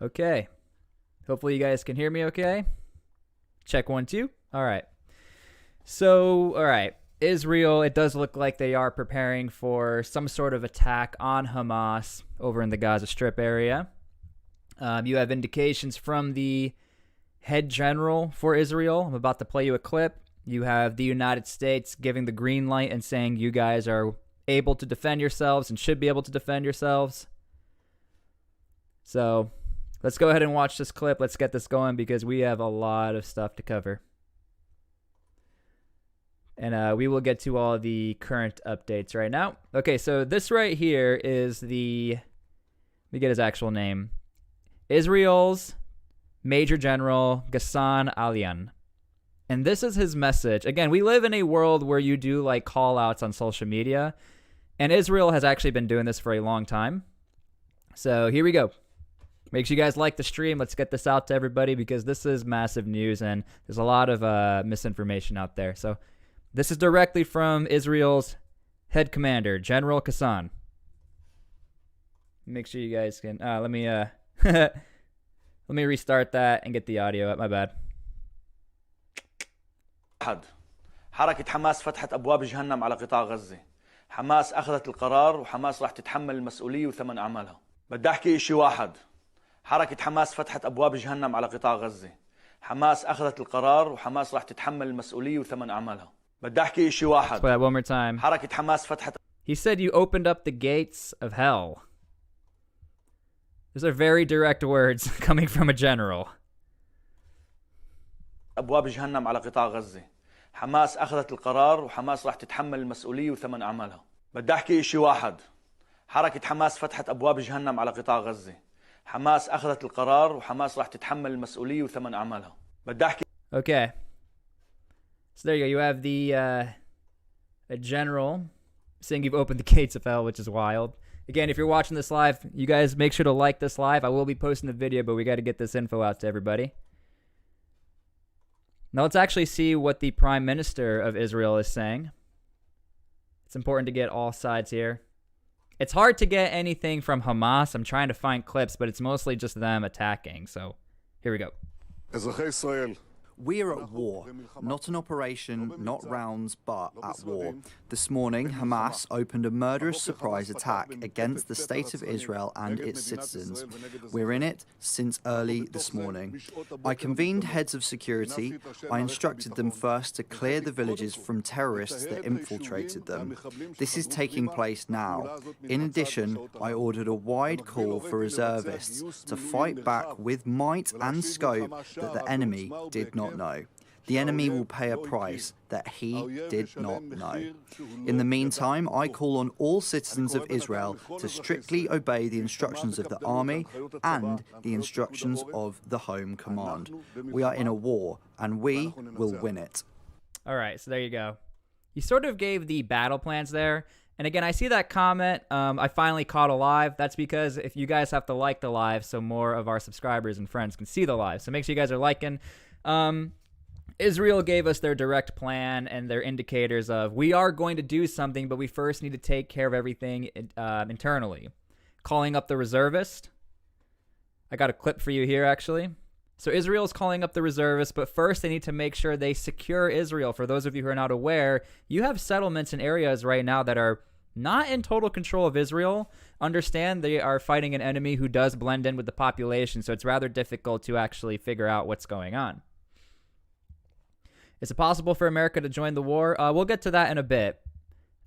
Okay. Hopefully you guys can hear me okay. Check 1, 2. All right. So, all right. Israel, it does look like they are preparing for some sort of attack on Hamas over in the Gaza Strip area. You have indications from the head general for Israel. I'm about to play you a clip. You have the United States giving the green light and saying you guys are able to defend yourselves and should be able to defend yourselves. So let's go ahead and watch this clip. Let's get this going because we have a lot of stuff to cover. And we will get to all the current updates right now. Okay, so this right here is the, let me get his actual name. Israel's Major General Ghassan Alian. And this is his message. Again, we live in a world where you do like call outs on social media. And Israel has actually been doing this for a long time. So here we go. Make sure you guys like the stream. Let's get this out to everybody because this is massive news and there's a lot of misinformation out there. So this is directly from Israel's head commander, General Ghassan. Make sure you guys can... let me restart that and get the audio up. My bad. حركة حماس فتحت أبواب جهنم على قطاع غزة. حماس أخذت القرار وحماس راح تتحمل المسؤولية وثمن أعمالها. بدي أحكي إشي واحد. حركة حماس فتحت أبواب جهنم على قطاع غزة. حماس أخذت القرار وحماس راح تتحمل المسؤولية وثمن أعمالها. بدي أحكي إشي واحد. Let's play that one more time. حركة حماس فتحت. He said you opened up the gates of hell. Those are very direct words coming from a general. أبواب جهنم على قطاع غزة. حماس أخذت القرار وحماس راح تتحمل المسؤولية وثمن أعمالها. بدي أحكي إشي واحد. حركة حماس فتحت أبواب جهنم على قطاع غزة. حماس أخذت القرار وحماس راح تتحمل المسؤولية وثمن أعمالها. بدي أحكي. Okay. So there you go. You have the a general saying you've opened the gates of hell, which is wild. Again, if you're watching this live, you guys make sure to like this live. I will be posting the video, but we got to get this info out to everybody. Now let's actually see what the Prime Minister of Israel is saying. It's important to get all sides here. It's hard to get anything from Hamas. I'm trying to find clips, but it's mostly just them attacking. So here we go. We are at war, not an operation, not rounds, but at war. This morning, Hamas opened a murderous surprise attack against the state of Israel and its citizens. We're in it since early this morning. I convened heads of security. I instructed them first to clear the villages from terrorists that infiltrated them. This is taking place now. In addition, I ordered a wide call for reservists to fight back with might and scope that the enemy did not know. The enemy will pay a price that he did not know. In the meantime, I call on all citizens of Israel to strictly obey the instructions of the army and the instructions of the Home Command. We are in a war, and we will win it. All right, so there you go. He sort of gave the battle plans there. And again, I see that comment. I finally caught a live. That's because if you guys have to like the live so more of our subscribers and friends can see the live. So make sure you guys are liking. Israel gave us their direct plan and their indicators of we are going to do something, but we first need to take care of everything internally. Calling up the reservist. I got a clip for you here, actually. So Israel is calling up the reservists, but first they need to make sure they secure Israel. For those of you who are not aware, you have settlements in areas right now that are not in total control of Israel. Understand they are fighting an enemy who does blend in with the population, so it's rather difficult to actually figure out what's going on. Is it possible for America to join the war? We'll get to that in a bit.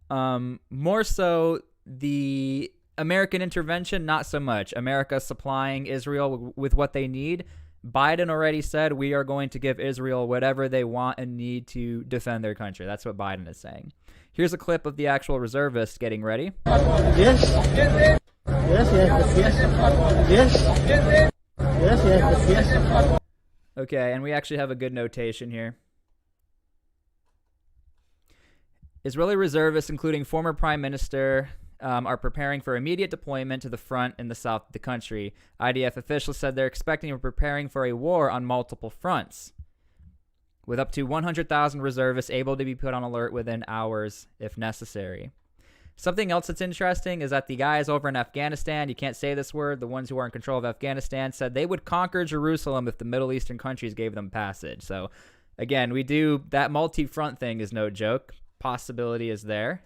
More so, the American intervention, not so much. America supplying Israel with what they need. Biden already said we are going to give Israel whatever they want and need to defend their country. That's what Biden is saying. Here's a clip of the actual reservists getting ready. Yes. Yes, yes, yes. Yes. Yes, yes, yes. Okay, and we actually have a good notation here. Israeli reservists, including former Prime Minister, are preparing for immediate deployment to the front in the south of the country. IDF officials said they're expecting and preparing for a war on multiple fronts, with up to 100,000 reservists able to be put on alert within hours if necessary. Something else that's interesting is that the guys over in Afghanistan, you can't say this word, the ones who are in control of Afghanistan, said they would conquer Jerusalem if the Middle Eastern countries gave them passage. So, again, that multi-front thing is no joke. Possibility is there.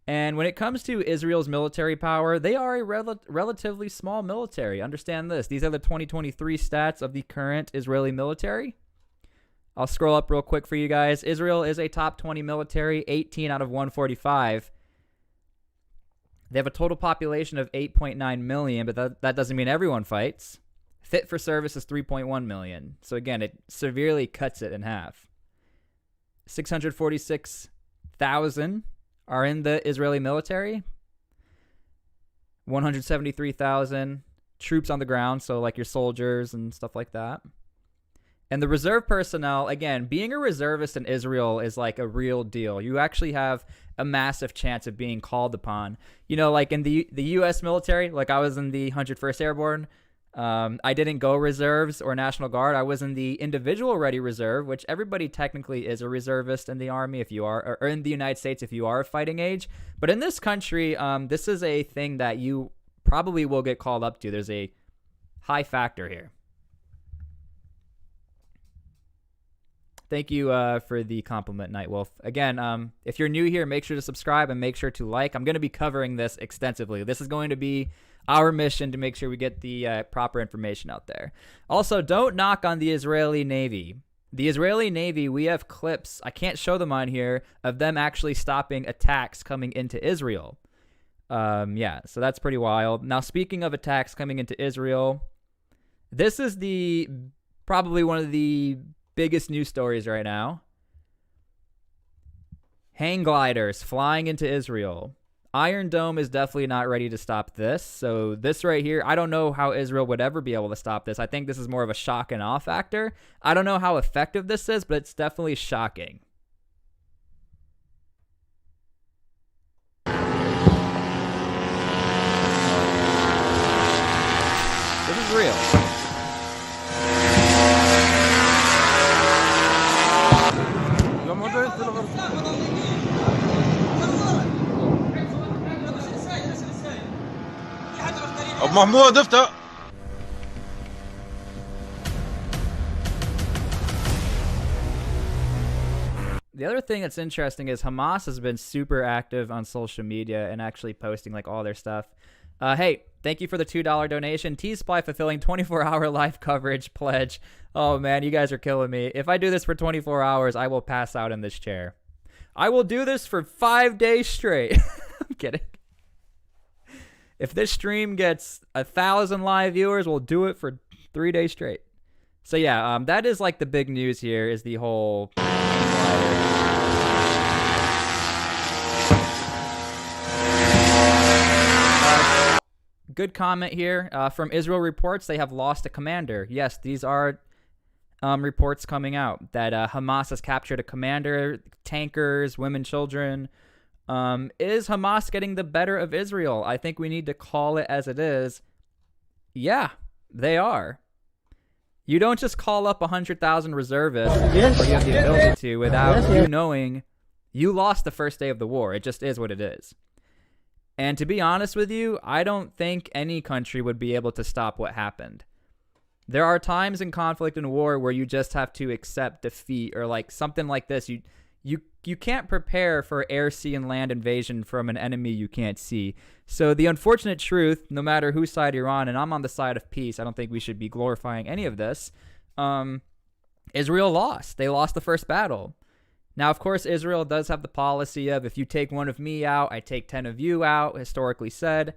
And when it comes to Israel's military power, they are a relatively small military. Understand this. These are the 2023 stats of the current Israeli military. I'll scroll up real quick for you guys. Israel is a top 20 military, 18 out of 145. They have a total population of 8.9 million, but that doesn't mean everyone fights. Fit for service is 3.1 million. So again, it severely cuts it in half. 646,000 are in the Israeli military. 173,000 troops on the ground, so like your soldiers and stuff like that. And the reserve personnel, again, being a reservist in Israel is like a real deal. You actually have a massive chance of being called upon. You know, like in the U.S. military, like I was in the 101st Airborne. I didn't go reserves or National Guard. I was in the individual ready reserve, which everybody technically is a reservist in the Army if you are, or in the United States if you are of fighting age. But in this country, this is a thing that you probably will get called up to. There's a high factor here. Thank you for the compliment, Nightwolf. Again, if you're new here, make sure to subscribe and make sure to like. I'm going to be covering this extensively. This is going to be our mission to make sure we get the proper information out there. Also, don't knock on the Israeli Navy. The Israeli Navy, we have clips, I can't show them on here, of them actually stopping attacks coming into Israel. Yeah, so that's pretty wild. Now, speaking of attacks coming into Israel, this is probably one of the biggest news stories right now. Hang gliders flying into Israel. Iron Dome is definitely not ready to stop this. So this right here, I don't know how Israel would ever be able to stop this. I think this is more of a shock and awe factor. I don't know how effective this is, but it's definitely shocking. This is real. ابو محمود افتح. The other thing that's interesting is Hamas has been super active on social media and actually posting like all their stuff. Hey, thank you for the $2 donation. T-SPLY fulfilling 24-hour live coverage pledge. Oh man, you guys are killing me. If I do this for 24 hours, I will pass out in this chair. I will do this for 5 days straight. I'm kidding. If this stream gets 1,000 live viewers, we'll do it for 3 days straight. So yeah, that is like the big news here is the whole... Good comment here. From Israel Reports, they have lost a commander. Yes, these are reports coming out that Hamas has captured a commander, tankers, women, children. Is Hamas getting the better of Israel? I think we need to call it as it is. Yeah, they are. You don't just call up 100,000 reservists, or you have the ability to, without you knowing you lost the first day of the war. It just is what it is. And to be honest with you, I don't think any country would be able to stop what happened. There are times in conflict and war where you just have to accept defeat, or like something like this. You can't prepare for air, sea, and land invasion from an enemy you can't see. So the unfortunate truth, no matter whose side you're on, and I'm on the side of peace, I don't think we should be glorifying any of this. Israel lost. They lost the first battle. Now, of course, Israel does have the policy of if you take one of me out, I take 10 of you out, historically said.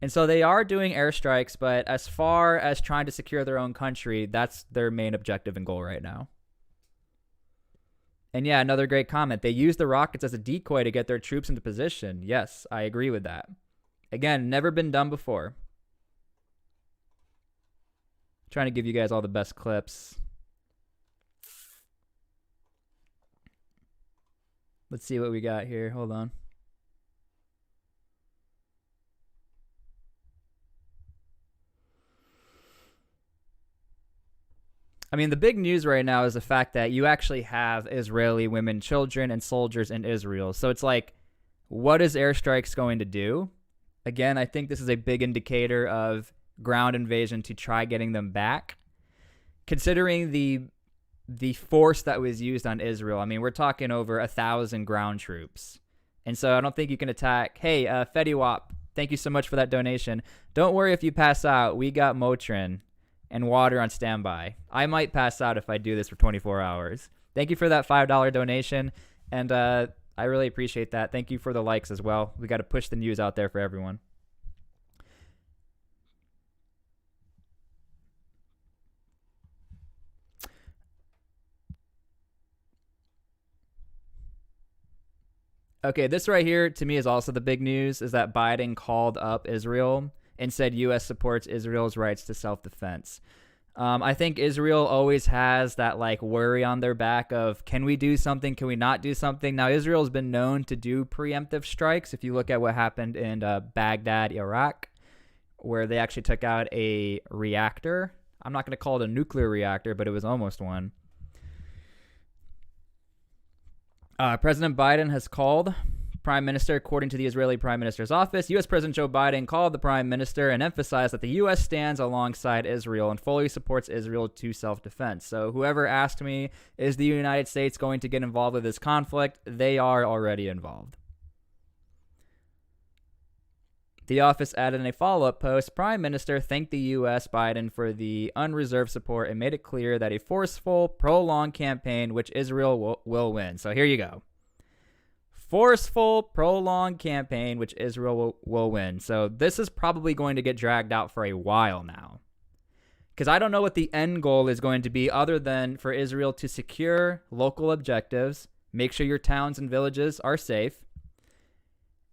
And so they are doing airstrikes, but as far as trying to secure their own country, that's their main objective and goal right now. And yeah, another great comment. They use the rockets as a decoy to get their troops into position. Yes, I agree with that. Again, never been done before. Trying to give you guys all the best clips. Let's see what we got here. Hold on. I mean, the big news right now is the fact that you actually have Israeli women, children, and soldiers in Israel. So it's like what is airstrikes going to do? Again, I think this is a big indicator of ground invasion to try getting them back. Considering the force that was used on Israel, I mean, we're talking over 1,000 ground troops. And so I don't think you can attack. Hey, Fediwap, thank you so much for that donation. Don't worry if you pass out. We got Motrin and water on standby. I might pass out if I do this for 24 hours. Thank you for that $5 donation. And I really appreciate that. Thank you for the likes as well. We got to push the news out there for everyone. Okay, this right here to me is also the big news, is that Biden called up Israel and said U.S. supports Israel's rights to self-defense. I think Israel always has that like worry on their back of, can we do something? Can we not do something? Now, Israel's been known to do preemptive strikes. If you look at what happened in Baghdad, Iraq, where they actually took out a reactor. I'm not going to call it a nuclear reactor, but it was almost one. President Biden has called Prime Minister, according to the Israeli Prime Minister's office. U.S. President Joe Biden called the Prime Minister and emphasized that the U.S. stands alongside Israel and fully supports Israel to self-defense. So whoever asked me, is the United States going to get involved with this conflict? They are already involved. The office added in a follow-up post, Prime Minister thanked the U.S. Biden for the unreserved support and made it clear that a forceful, prolonged campaign which Israel will win. So here you go. Forceful, prolonged campaign which Israel will win. So this is probably going to get dragged out for a while now. Because I don't know what the end goal is going to be other than for Israel to secure local objectives, make sure your towns and villages are safe.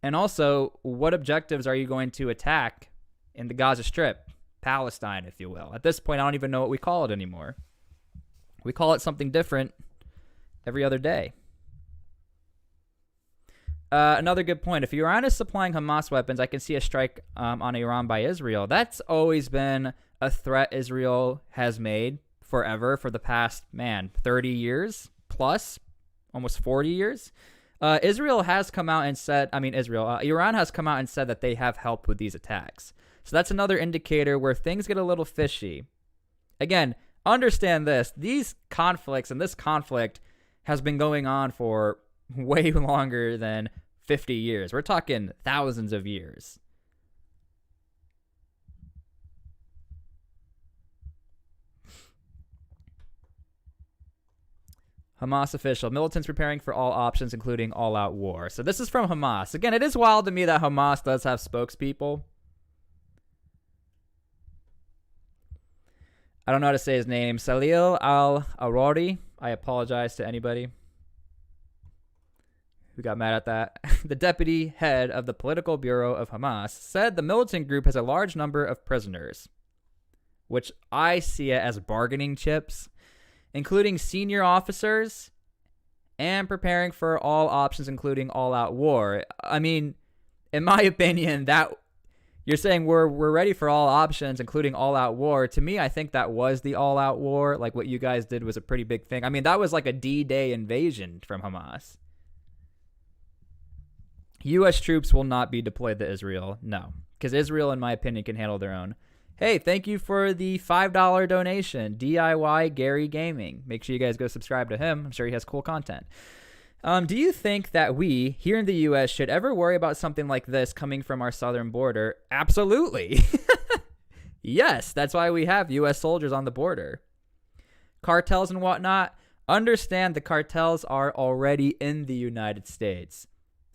And also, what objectives are you going to attack in the Gaza Strip? Palestine, if you will. At this point, I don't even know what we call it anymore. We call it something different every other day. Another good point. If Iran is supplying Hamas weapons, I can see a strike on Iran by Israel. That's always been a threat Israel has made forever for the past, 30 years plus, almost 40 years. Iran has come out and said that they have helped with these attacks. So that's another indicator where things get a little fishy. Again, understand this. These conflicts and this conflict has been going on for way longer than 50 years. We're talking thousands of years. Hamas official. Militants preparing for all options, including all-out war. So this is from Hamas. Again, it is wild to me that Hamas does have spokespeople. I don't know how to say his name. Salil al-Arori. I apologize to anybody who got mad at that. The deputy head of the political bureau of Hamas said the militant group has a large number of prisoners, which I see it as bargaining chips, including senior officers, and preparing for all options, including all-out war. I mean, in my opinion, that you're saying we're ready for all options, including all-out war. To me, I think that was the all-out war. Like what you guys did was a pretty big thing. I mean, that was like a D-Day invasion from Hamas. U.S. troops will not be deployed to Israel. No, because Israel, in my opinion, can handle their own. Hey, thank you for the $5 donation. DIY Gary Gaming. Make sure you guys go subscribe to him. I'm sure he has cool content. Do you think that we, here in the U.S., should ever worry about something like this coming from our southern border? Absolutely. Yes, that's why we have U.S. soldiers on the border. Cartels and whatnot. Understand the cartels are already in the United States.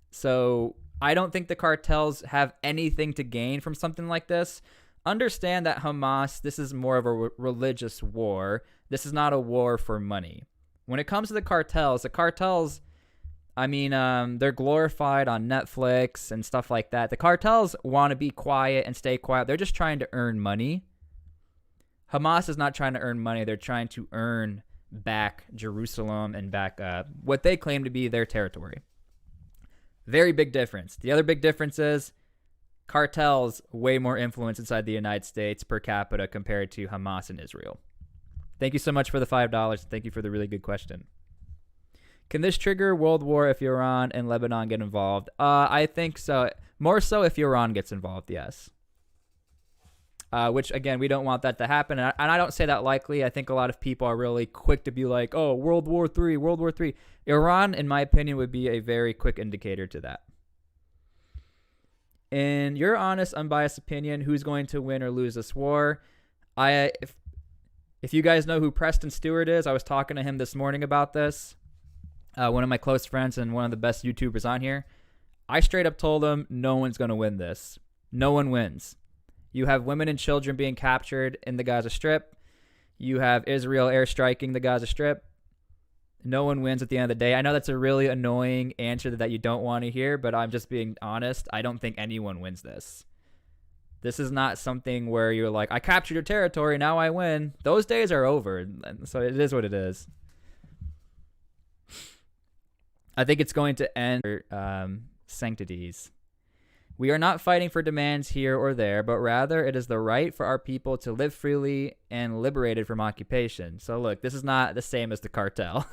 So I don't think the cartels have anything to gain from something like this. Understand that Hamas, this is more of a religious war. This is not a war for money. When it comes to the cartels, I mean, they're glorified on Netflix and stuff like that. The cartels want to be quiet and stay quiet. They're just trying to earn money. Hamas is not trying to earn money. They're trying to earn back Jerusalem and back what they claim to be their territory. Very big difference. The other big difference is cartels way more influence inside the United States per capita compared to Hamas and Israel. Thank you so much for the $5. Thank you for the really good question. Can this trigger world war if Iran and Lebanon get involved? I think so. More so if Iran gets involved, yes. Which, again, we don't want that to happen. And I don't say that likely. I think a lot of people are really quick to be like, oh, World War III, World War III. Iran, in my opinion, would be a very quick indicator to that. In your honest, unbiased opinion, who's going to win or lose this war? If you guys know who Preston Stewart is, I was talking to him this morning about this. One of my close friends and one of the best YouTubers on here. I straight up told him no one's going to win this. No one wins. You have women and children being captured in the Gaza Strip. You have Israel airstriking the Gaza Strip. No one wins at the end of the day. I know that's a really annoying answer that you don't want to hear, but I'm just being honest. I don't think anyone wins this. This is not something where you're like, I captured your territory, now I win. Those days are over. So it is what it is. I think it's going to end sanctities. We are not fighting for demands here or there, but rather it is the right for our people to live freely and liberated from occupation. So look, this is not the same as the cartel.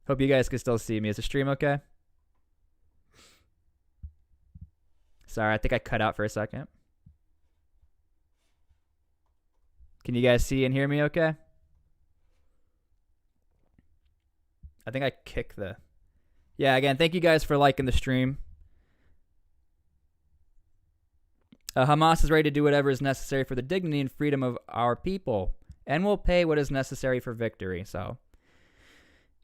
Hope you guys can still see me. Is the stream okay? Sorry, I think I cut out for a second. Can you guys see and hear me okay? I think I kicked the... Yeah, again, thank you guys for liking the stream. Hamas is ready to do whatever is necessary for the dignity and freedom of our people, and will pay what is necessary for victory. So,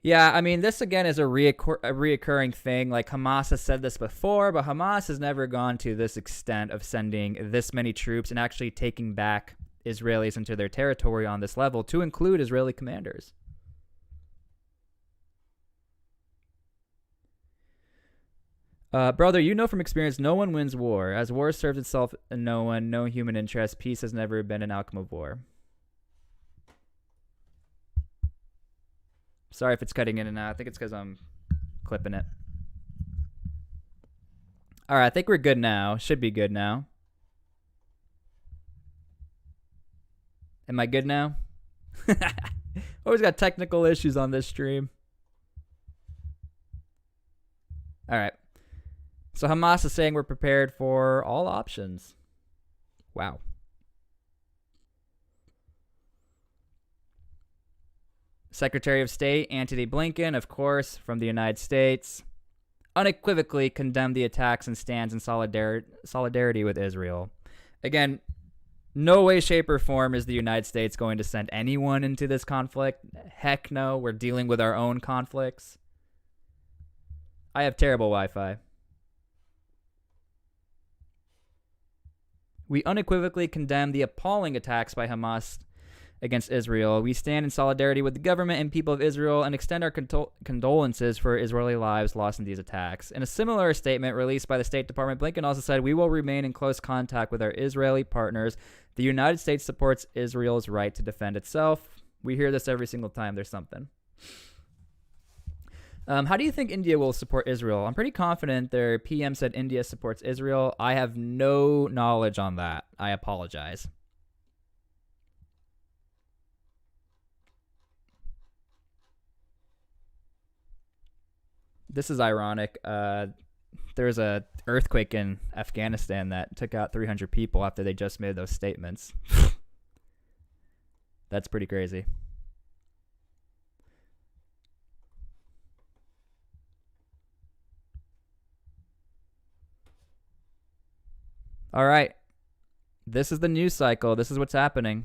yeah, I mean, this again is a reoccurring thing. Like, Hamas has said this before, but Hamas has never gone to this extent of sending this many troops and actually taking back Israelis into their territory on this level, to include Israeli commanders. Brother, you know from experience, no one wins war. As war serves itself and no human interest, peace has never been an outcome of war. Sorry if it's cutting in and out. I think it's because I'm clipping it. All right, I think we're good now. Should be good now. Am I good now? Always got technical issues on this stream. All right. So Hamas is saying we're prepared for all options. Wow. Secretary of State Antony Blinken, of course, from the United States, unequivocally condemned the attacks and stands in solidarity with Israel. Again, no way, shape, or form is the United States going to send anyone into this conflict. Heck no, we're dealing with our own conflicts. I have terrible Wi-Fi. We unequivocally condemn the appalling attacks by Hamas against Israel. We stand in solidarity with the government and people of Israel and extend our condolences for Israeli lives lost in these attacks. In a similar statement released by the State Department, Blinken also said, we will remain in close contact with our Israeli partners. The United States supports Israel's right to defend itself. We hear this every single time there's something. How do you think India will support Israel? I'm pretty confident their PM said India supports Israel. I have no knowledge on that. I apologize. This is ironic. There was an earthquake in Afghanistan that took out 300 people after they just made those statements. That's pretty crazy. All right. This is the news cycle. This is what's happening.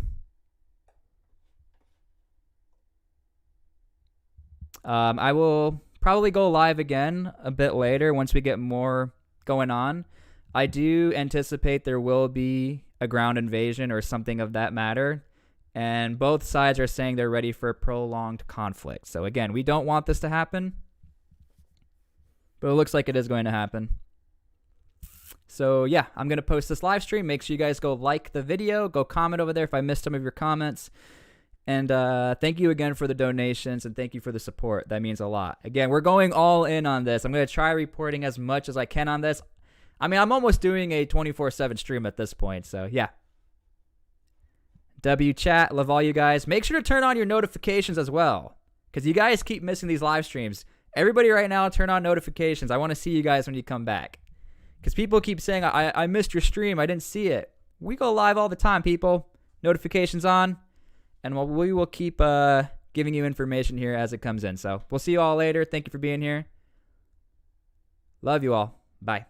I will probably go live again a bit later once we get more going on. I do anticipate there will be a ground invasion or something of that matter. And both sides are saying they're ready for a prolonged conflict. So again, we don't want this to happen. But it looks like it is going to happen. So yeah, I'm going to post this live stream. Make sure you guys go like the video. Go comment over there if I missed some of your comments. And thank you again for the donations, and thank you for the support. That means a lot. Again, we're going all in on this. I'm going to try reporting as much as I can on this. I mean, I'm almost doing a 24/7 stream at this point. So yeah. W chat. Love all you guys. Make sure to turn on your notifications as well. because you guys keep missing these live streams. Everybody right now, turn on notifications. I want to see you guys when you come back. Because people keep saying, I missed your stream. I didn't see it. We go live all the time, people. Notifications on. And we will keep giving you information here as it comes in. So we'll see you all later. Thank you for being here. Love you all. Bye.